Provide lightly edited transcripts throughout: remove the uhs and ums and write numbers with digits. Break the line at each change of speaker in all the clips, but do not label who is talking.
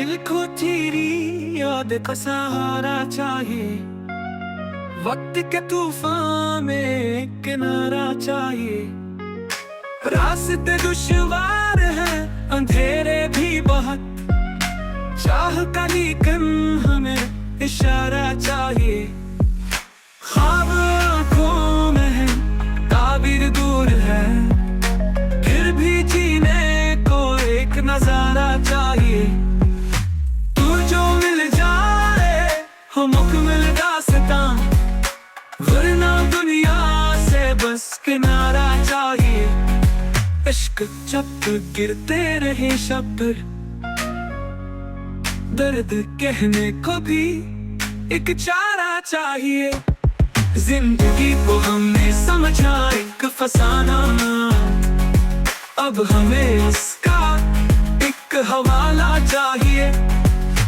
दिल को तेरी याद का सहारा चाहिए, वक्त के तूफान में एक किनारा चाहिए। रास्ते दुश्वार हैं, अंधेरे भी बहुत, चाह का लेकिन हमें इशारा चाहिए। ख्वाब आँखों में है, ताबीर दूर है, फिर भी जीने को एक नजारा चाहिए। तू जो मिल जाए हो मुकम्मल दास्तां, वरना दुनिया से बस किनारा चाहिए। इश्क जब गिरते रहे शब्द, दर्द कहने को भी एक चारा चाहिए। जिंदगी को हमने समझा एक फसाना, अब हमें इसका एक हवाला चाहिए।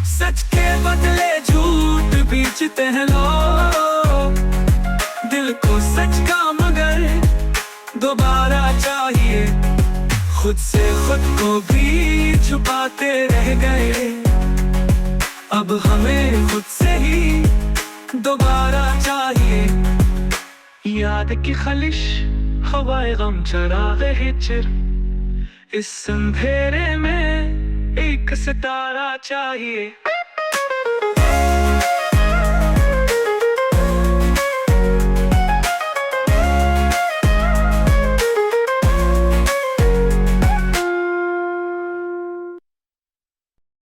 सच के बदले झूठ बेचते हैं लोग, दिल को सच का मगर दोबारा चाहिए। खुद से खुद को भी छुपाते रह गए, अब हमें खुद से ही दोबारा चाहिए। याद की खलिश हवाए गम चरागे हिजर, इस अंधेरे में एक सितारा चाहिए।